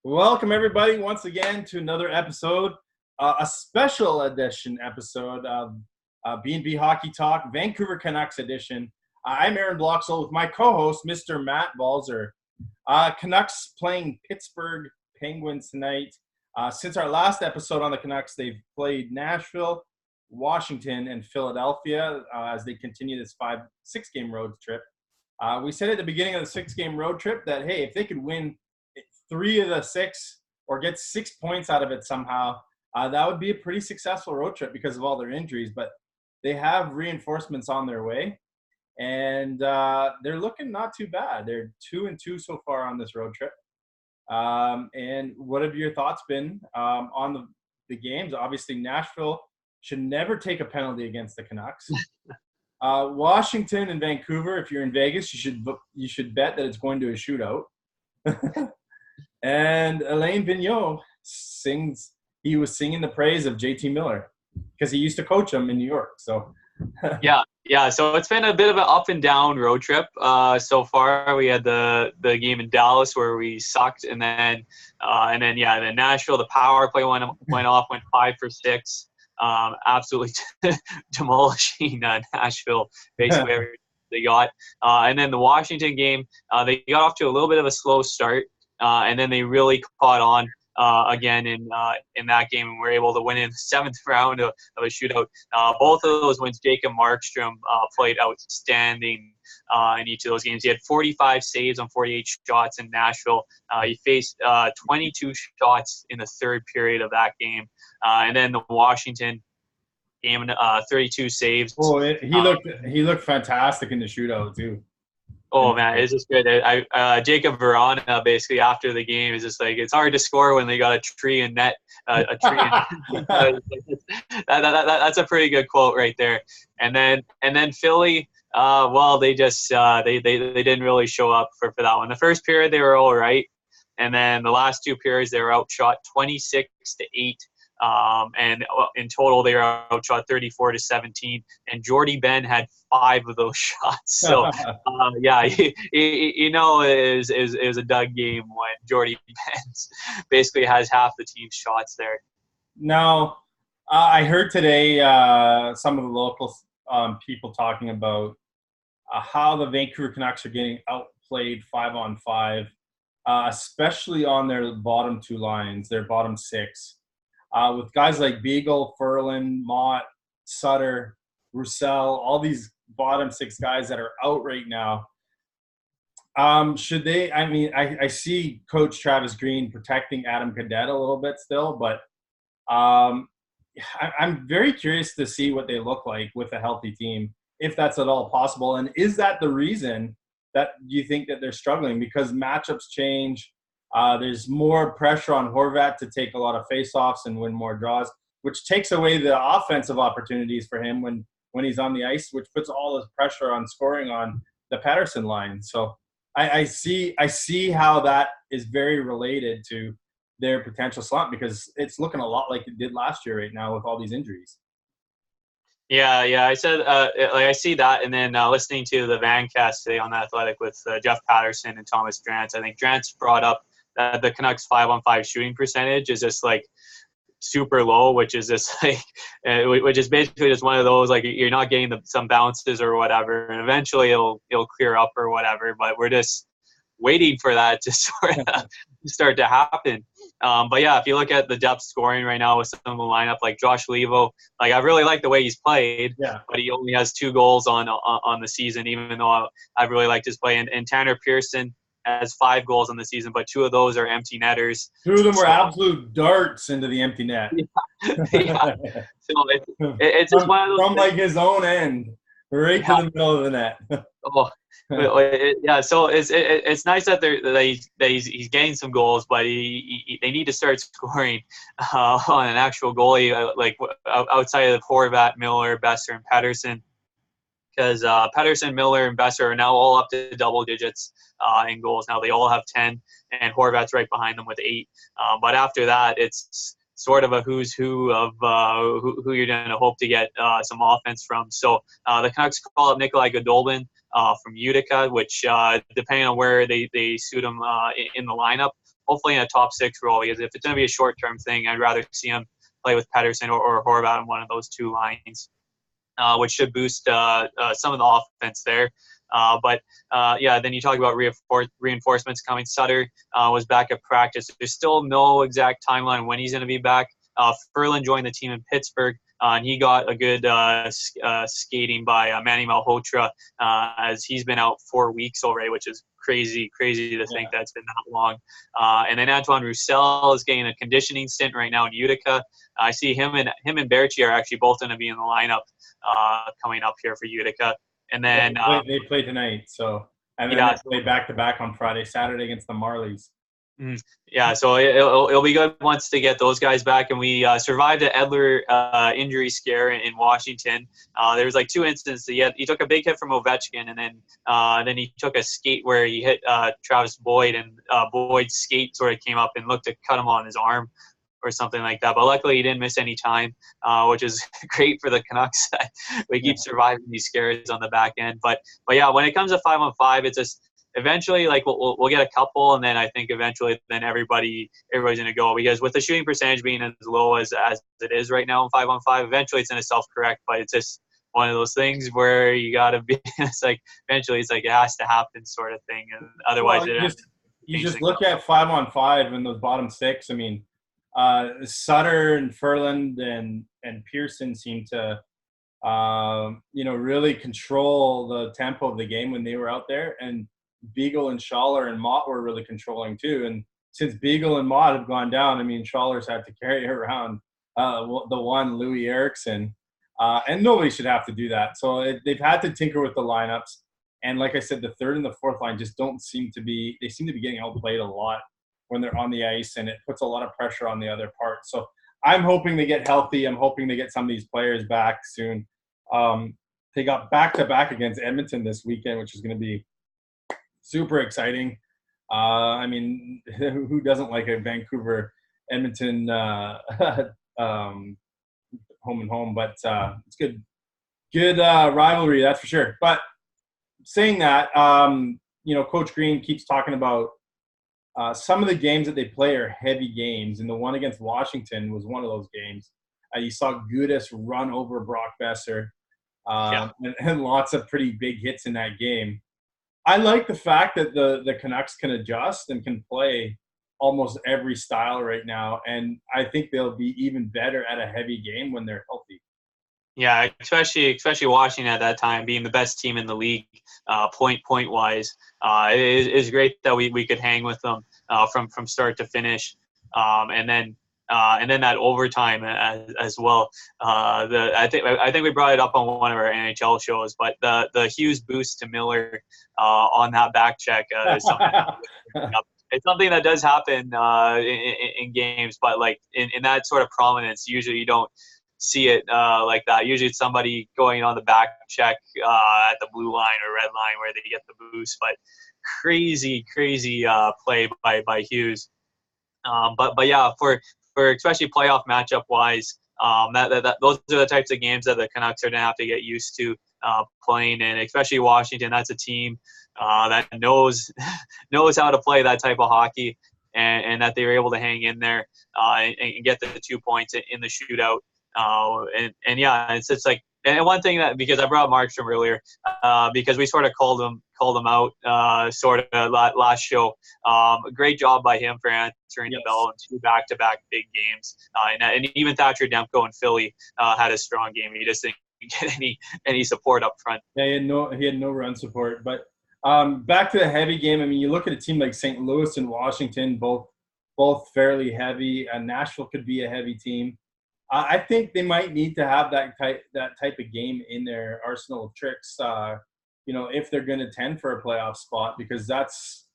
Welcome, everybody, once again to another episode, a special edition episode of B&B Hockey Talk, Vancouver Canucks edition. I'm Aaron Bloxall with my co-host, Mr. Matt Balzer. Canucks playing Pittsburgh Penguins tonight. Since our last episode on the Canucks, they've played Nashville, Washington, and Philadelphia as they continue this 6-game road trip. We said at the beginning of the 6-game road trip that, hey, if they could win 3 of the 6 or get 6 points out of it somehow, that would be a pretty successful road trip because of all their injuries. But they have reinforcements on their way, and they're looking not too bad. They're 2-2 so far on this road trip. And what have your thoughts been on the games? Obviously, Nashville should never take a penalty against the Canucks. Washington and Vancouver, if you're in Vegas, you should bet that it's going to a shootout. And Alain Vigneault he was singing the praise of JT Miller because he used to coach him in New York. So yeah. So it's been a bit of an up and down road trip so far. We had the game in Dallas where we sucked, and then Nashville, the power play went 5 for 6, absolutely demolishing Nashville basically everything they got. And then the Washington game, they got off to a little bit of a slow start. And then they really caught on again in that game, and were able to win in the 7th round of a shootout. Both of those wins, Jacob Markstrom played outstanding in each of those games. He had 45 saves on 48 shots in Nashville. He faced 22 shots in the third period of that game. And then the Washington game, 32 saves. Oh, he looked fantastic in the shootout too. Oh man, it's just good. Jacob Verana basically after the game is just like, it's hard to score when they got a tree and net. That's a pretty good quote right there. And then Philly, they just they didn't really show up for that one. The first period they were all right, and then the last 2 periods they were outshot 26-8. And in total, they were outshot 34-17, and Jordy Ben had 5 of those shots. So, it was a dud game when Jordy Ben basically has half the team's shots there. Now, I heard today some of the local people talking about how the Vancouver Canucks are getting outplayed 5-on-5, especially on their bottom 2 lines, their bottom 6. With guys like Beagle, Ferland, Mott, Sutter, Roussel, all these bottom 6 guys that are out right now. Should they – I see Coach Travis Green protecting Adam Cadet a little bit still, but I'm very curious to see what they look like with a healthy team, if that's at all possible. And is that the reason that you think that they're struggling? Because matchups change. There's more pressure on Horvat to take a lot of faceoffs and win more draws, which takes away the offensive opportunities for him when he's on the ice, which puts all this pressure on scoring on the Pettersson line. So I see how that is very related to their potential slump, because it's looking a lot like it did last year right now with all these injuries. Yeah. I said, I see that, and then listening to the Vancast today on The Athletic with Jeff Patterson and Thomas Drance, I think Drance brought up the Canucks 5-on-5 shooting percentage is just like super low, which is just like, which is basically just one of those, like, you're not getting some bounces or whatever, and eventually it'll clear up or whatever. But we're just waiting for that to sort of start to happen. But yeah, if you look at the depth scoring right now with some of the lineup, like Josh Levo, like I really like the way he's played, but he only has 2 goals on the season, even though I really liked his play. And Tanner Pearson has 5 goals on the season, but 2 of those are empty netters. 2 of them were absolute darts into the empty net. Yeah. So it's just one of those from like his own end right to the middle of the net. So it's nice that he's getting some goals, but they need to start scoring on an actual goalie, like outside of Horvat, Miller, Besser, and Pettersson. Because Pettersson, Miller, and Besser are now all up to double digits in goals. Now they all have 10, and Horvat's right behind them with 8. But after that, it's sort of a who's who of who you're going to hope to get some offense from. So the Canucks call up Nikolai Goldobin from Utica, which depending on where they suit him in the lineup, hopefully in a top 6 role. Because if it's going to be a short-term thing, I'd rather see him play with Pedersen or Horvat on one of those 2 lines, which should boost some of the offense there. Then you talk about reinforcements coming. Sutter was back at practice. There's still no exact timeline when he's going to be back. Ferland joined the team in Pittsburgh, and he got a good skating by Manny Malhotra, as he's been out 4 weeks already, which is crazy to think that's been that long. And then Antoine Roussel is getting a conditioning stint right now in Utica. I see him and Berchi are actually both going to be in the lineup coming up here for Utica. And then they play tonight, so and then they play back to back on Friday, Saturday against the Marlies. Yeah, so it'll be good once to get those guys back. And we survived an Edler injury scare in Washington. There was like 2 instances. He took a big hit from Ovechkin, and then he took a skate where he hit Travis Boyd, and Boyd's skate sort of came up and looked to cut him on his arm or something like that. But luckily he didn't miss any time, which is great for the Canucks. We keep surviving these scares on the back end. But yeah, when it comes to 5-on-5, it's just eventually like we'll get a couple, and then I think eventually then everybody's gonna go, because with the shooting percentage being as low as it is right now in 5-on-5, eventually it's gonna self-correct. But it's just one of those things where you gotta be. It's like eventually it's like it has to happen sort of thing, and otherwise you just look at 5-on-5 in those bottom 6. I mean, Sutter and Ferland and Pearson seem to really control the tempo of the game when they were out there, and Beagle and Schaller and Mott were really controlling too. And since Beagle and Mott have gone down, I mean, Schaller's had to carry around the one Louis Eriksson, and nobody should have to do that. So they've had to tinker with the lineups. And like I said, the 3rd and the 4th line just seem to be getting outplayed a lot when they're on the ice, and it puts a lot of pressure on the other part. So I'm hoping they get healthy. I'm hoping they get some of these players back soon. They got back-to-back against Edmonton this weekend, which is going to be super exciting. I mean, who doesn't like a Vancouver Edmonton home and home? But it's good rivalry, that's for sure. But saying that, Coach Green keeps talking about some of the games that they play are heavy games, and the one against Washington was one of those games. You saw Gudas run over Brock Besser, and lots of pretty big hits in that game. I like the fact that the Canucks can adjust and can play almost every style right now, and I think they'll be even better at a heavy game when they're healthy. Yeah, especially Washington at that time being the best team in the league, point wise. It is great that we could hang with them from start to finish, and then that overtime as well. I think we brought it up on one of our NHL shows, but the Hughes boost to Miller on that back check is something. It's something that does happen in games, but like in that sort of prominence, usually you don't see it like that. Usually it's somebody going on the back check at the blue line or red line where they get the boost. But crazy play by Hughes. But yeah, for especially playoff matchup wise, those are the types of games that the Canucks are gonna have to get used to playing, and especially Washington. That's a team that knows how to play that type of hockey, and that they were able to hang in there and get the 2 points in the shootout. And yeah, it's just like, and one thing that, because I brought Markstrom earlier, because we sort of called him out sort of last show. Great job by him for answering the bell in 2 back-to-back big games. And even Thatcher Demko in Philly had a strong game. He just didn't get any support up front. Yeah, he had no run support. But back to the heavy game. I mean, you look at a team like St. Louis and Washington, both fairly heavy. Nashville could be a heavy team. I think they might need to have that type of game in their arsenal of tricks, if they're going to tend for a playoff spot, because that's,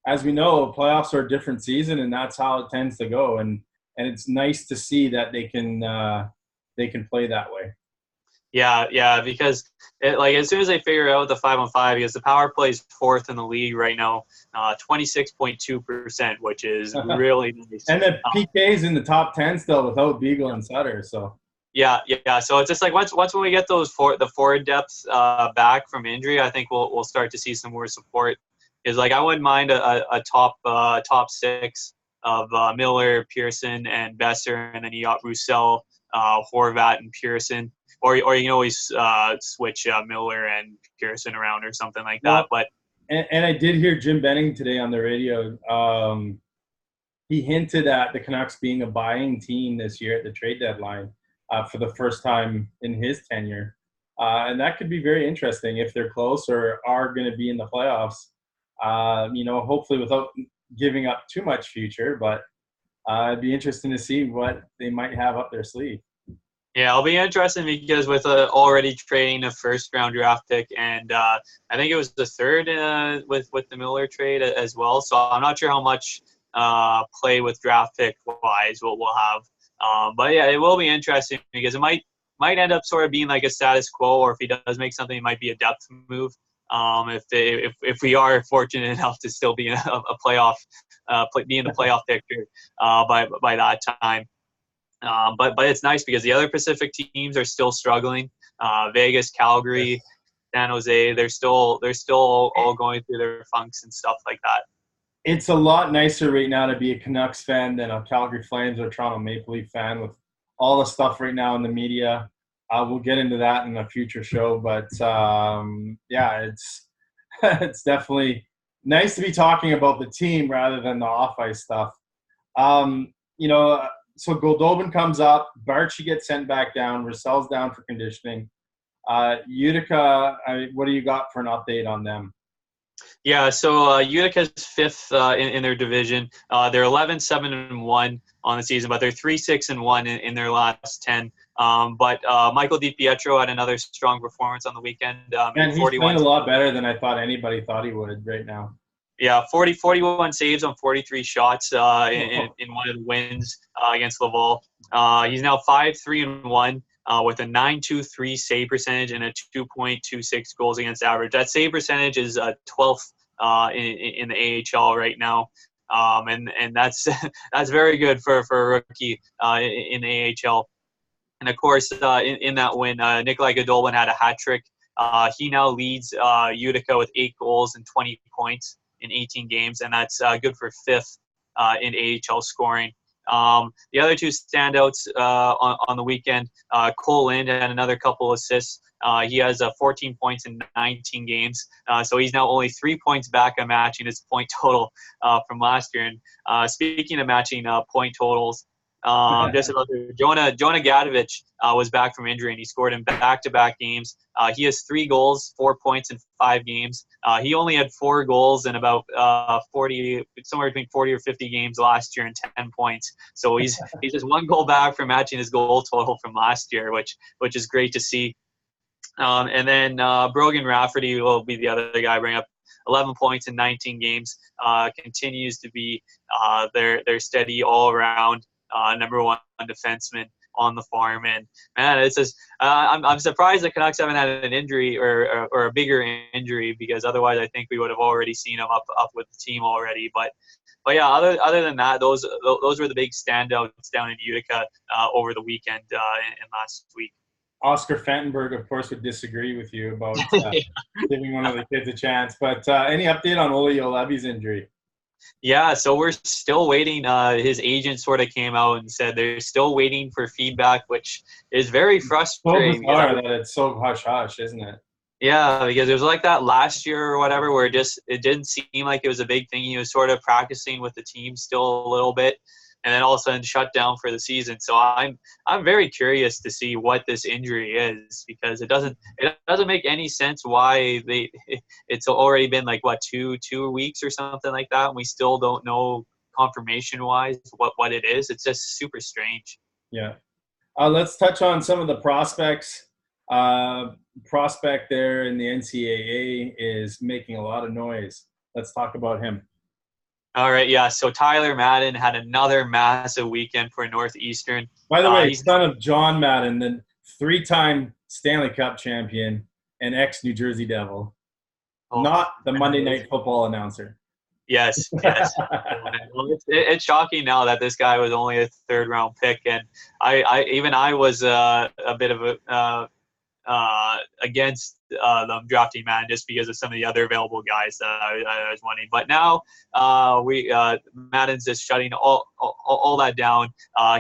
as we know, playoffs are a different season, and that's how it tends to go. And it's nice to see that they can play that way. Yeah, because as soon as they figure out the 5-on-5, because the power play is 4th in the league right now, 26.2%, which is really nice. And the PK's in the top 10 still without Beagle and Sutter. So Yeah. So it's just like once when we get the forward depth back from injury, I think we'll start to see some more support. Is like I wouldn't mind a top six of Miller, Pearson, and Besser, and then you got Roussel, Horvat, and Pearson, or you can always switch Miller and Pearson around or something like that. Well, But and I did hear Jim Benning today on the radio. He hinted at the Canucks being a buying team this year at the trade deadline for the first time in his tenure. And that could be very interesting if they're close or are going to be in the playoffs. Hopefully without giving up too much future, but it'd be interesting to see what they might have up their sleeve. yeah, it'll be interesting because with already trading a first-round draft pick, and I think it was the third with the Miller trade as well. So I'm not sure how much play with draft pick wise we'll have. But yeah, it will be interesting because it might end up sort of being like a status quo, or if he does make something, it might be a depth move. If we are fortunate enough to still be in a playoff, be in the playoff picture by that time. But it's nice because the other Pacific teams are still struggling. Vegas, Calgary, San Jose, they're still all going through their funks and stuff like that. It's a lot nicer right now to be a Canucks fan than a Calgary Flames or Toronto Maple Leaf fan with all the stuff right now in the media. We'll get into that in a future show, but it's it's definitely nice to be talking about the team rather than the off-ice stuff. So Goldobin comes up, Barchi gets sent back down, Russell's down for conditioning. Utica, what do you got for an update on them? Yeah, so Utica's fifth in their division. They're 11-7-1 on the season, but they're 3-6-1 in their last 10. But Michael DiPietro had another strong performance on the weekend. And he's playing a lot better than I thought anybody thought he would right now. Yeah, 41 saves on 43 shots in one of the wins against Laval. He's now 5-3-1 with a .923 save percentage and a 2.26 goals against average. That save percentage is 12th in the AHL right now, and that's that's very good for a rookie in the AHL. And of course, in that win, Nikolai Goldobin had a hat trick. He now leads Utica with 8 goals and 20 points in 18 games, and that's good for 5th in AHL scoring. The other two standouts on the weekend, Cole Lind had another couple assists. He has 14 points in 19 games, so he's now only 3 points back on matching his point total from last year. And speaking of matching point totals, just about Jonah Gadovich was back from injury and he scored in back-to-back games. He has 3 goals, 4 points in 5 games. He only had 4 goals in about 40, somewhere between 40 or 50 games last year and 10 points. So he's just 1 goal back from matching his goal total from last year, which is great to see. And then Brogan Rafferty will be the other guy I bring up. 11 points in 19 games. Continues to be their steady all-around number 1 defenseman on the farm. And man, it's just I'm surprised the Canucks haven't had an injury or a bigger injury, because otherwise I think we would have already seen him up with the team already. But yeah, other than that, those were the big standouts down in Utica over the weekend and last week. Oscar Fentenberg, of course, would disagree with you about giving one of the kids a chance. But any update on Olli Juolevi's injury? Yeah, so we're still waiting. His agent sort of came out and said they're still waiting for feedback, which is very frustrating. So bizarre that it's so hush-hush, isn't it? Yeah, because it was like that last year or whatever, where it didn't seem like it was a big thing. He was sort of practicing with the team still a little bit, and then all of a sudden shut down for the season. So I'm very curious to see what this injury is, because it doesn't make any sense why it's already been like what two weeks or something like that, and we still don't know confirmation wise what it is. It's just super strange. Yeah. Let's touch on some of the prospects. Prospect there in the NCAA is making a lot of noise. Let's talk about him. All right, yeah. So Tyler Madden had another massive weekend for Northeastern. By the way, he's son of John Madden, the 3-time Stanley Cup champion and ex-New Jersey Devil, not the Monday Night Football announcer. Yes, yes. Well, it's shocking now that this guy was only a third round pick, and I was a bit of a against them drafting Madden just because of some of the other available guys that I was wanting. But now Madden's just shutting all that down.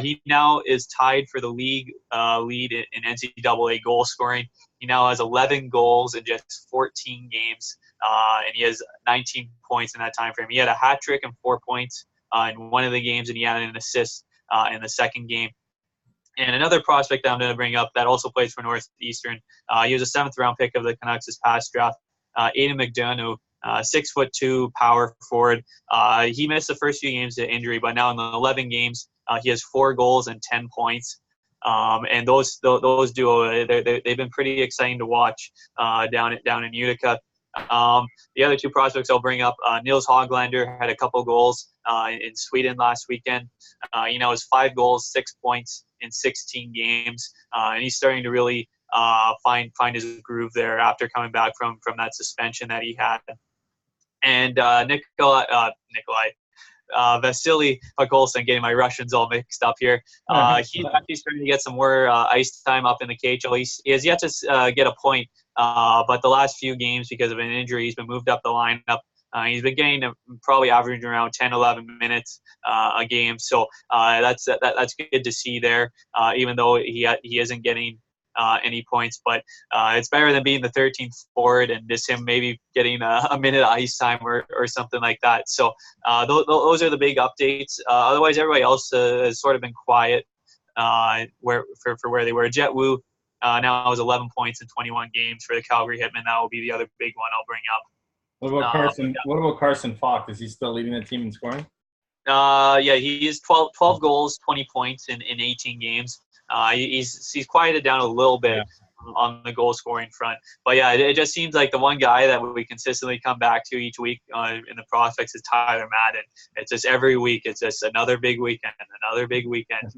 He now is tied for the league lead in NCAA goal scoring. He now has 11 goals in just 14 games, and he has 19 points in that time frame. He had a hat trick and 4 points in one of the games, and he had an assist in the second game. And another prospect that I'm going to bring up that also plays for Northeastern, he was a 7th-round pick of the Canucks this past draft, Aidan McDonough, 6'2" power forward. He missed the first few games to injury, but now in the 11 games, he has 4 goals and 10 points. And those duo, they've been pretty exciting to watch down in Utica. The other 2 prospects I'll bring up, Nils Hoglander had a couple goals in Sweden last weekend. He now has 5 goals, 6 points in 16 games, and he's starting to really find his groove there after coming back from that suspension that he had. And Vasily Pakolson, getting my Russians all mixed up here. He's actually starting to get some more ice time up in the KHL. He has yet to get a point, but the last few games, because of an injury, he's been moved up the lineup. He's been getting probably averaging around 10, 11 minutes a game. So that's good to see there, even though he isn't getting any points. But it's better than being the 13th forward and just him maybe getting a minute of ice time or something like that. So those are the big updates. Otherwise, everybody else has sort of been quiet where they were. Jet Wu now has 11 points in 21 games for the Calgary Hitmen. That will be the other big one I'll bring up. What about Carson? What about Carson Falk? Is he still leading the team in scoring? Yeah, he's 12 goals, 20 points in 18 games. He's quieted down a little bit on the goal scoring front. But yeah, it just seems like the one guy that we consistently come back to each week in the prospects is Tyler Madden. It's just every week, it's just another big weekend, another big weekend.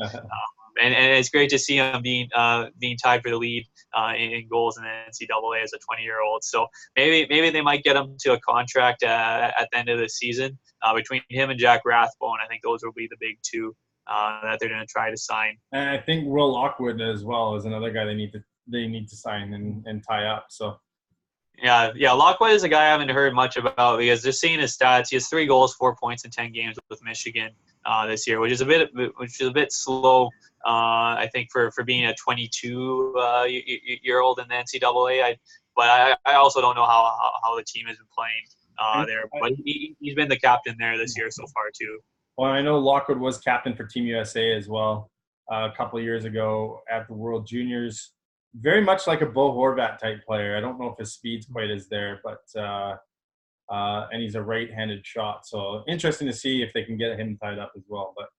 And it's great to see him being tied for the lead in goals in the NCAA as a 20-year-old. So maybe they might get him to a contract at the end of the season. Between him and Jack Rathbone, I think those will be the big 2 that they're going to try to sign. And I think Will Lockwood as well is another guy they need to sign and tie up. So. Yeah. Lockwood is a guy I haven't heard much about because just seeing his stats, he has 3 goals, 4 points in 10 games with Michigan this year, which is a bit slow. I think for being a 22 year old in the NCAA. But I also don't know how the team has been playing there. But he's been the captain there this year so far too. Well, I know Lockwood was captain for Team USA as well a couple of years ago at the World Juniors. Very much like a Bo Horvat type player. I don't know if his speed's quite as there, but and he's a right-handed shot. So interesting to see if they can get him tied up as well. But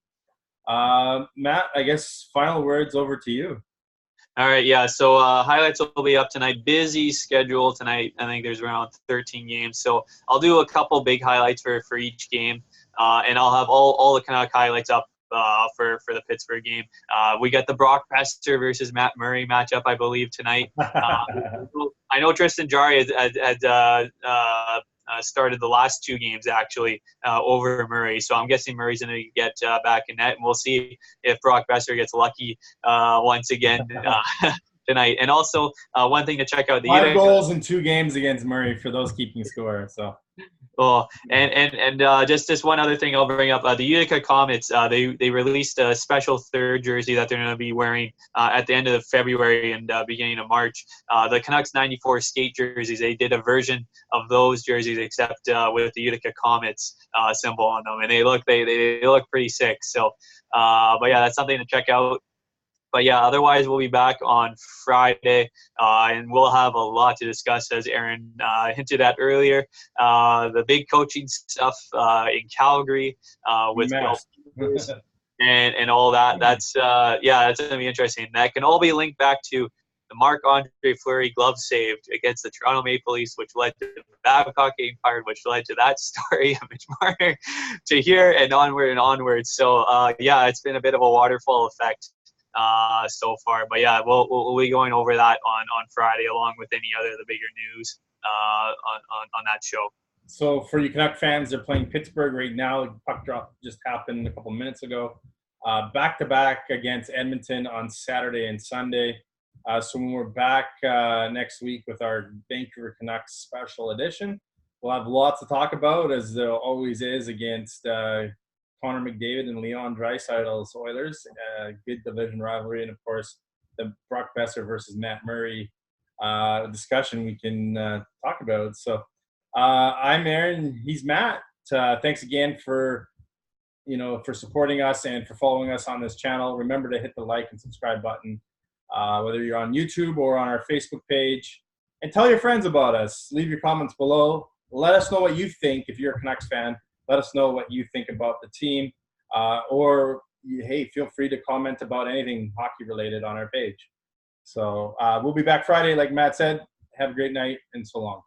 Matt, I guess final words over to you. All right, yeah. So highlights will be up tonight. Busy schedule tonight. I think there's around 13 games. So I'll do a couple big highlights for each game, and I'll have all the Canuck highlights up for the Pittsburgh game. We got the Brock Besser versus Matt Murray matchup, I believe, tonight. I know Tristan Jarry had started the last 2 games actually over Murray, so I'm guessing Murray's going to get back in net, and we'll see if Brock Besser gets lucky once again tonight. And also one thing to check out: the 5 goals in 2 games against Murray for those keeping score. So. Oh, and just one other thing I'll bring up. The Utica Comets, they released a special 3rd jersey that they're going to be wearing at the end of February and beginning of March. The Canucks 94 skate jerseys, they did a version of those jerseys except with the Utica Comets symbol on them, and they look pretty sick. So, but yeah, that's something to check out. But yeah, otherwise we'll be back on Friday, and we'll have a lot to discuss, as Aaron hinted at earlier. The big coaching stuff in Calgary with and all that. That's that's going to be interesting. That can all be linked back to the Marc-Andre Fleury glove saved against the Toronto Maple Leafs, which led to Babcock getting fired, which led to that story of Mitch Marner to here and onward. So it's been a bit of a waterfall effect so far, but yeah, we'll be going over that on Friday along with any other the bigger news on that show. So for you Canuck fans, they're playing Pittsburgh right now. Puck drop just happened a couple minutes ago. Back to back against Edmonton on Saturday and Sunday. So when we're back next week with our Vancouver Canucks special edition, we'll have lots to talk about, as there always is against Connor McDavid and Leon Draisaitl's Oilers. Good division rivalry, and of course the Brock Besser versus Matt Murray discussion we can talk about. So I'm Aaron. He's Matt. Thanks again for supporting us and for following us on this channel. Remember to hit the like and subscribe button, whether you're on YouTube or on our Facebook page. And tell your friends about us. Leave your comments below. Let us know what you think. If you're a Canucks fan, let us know what you think about the team. Hey, feel free to comment about anything hockey related on our page. So we'll be back Friday, like Matt said. Have a great night, and so long.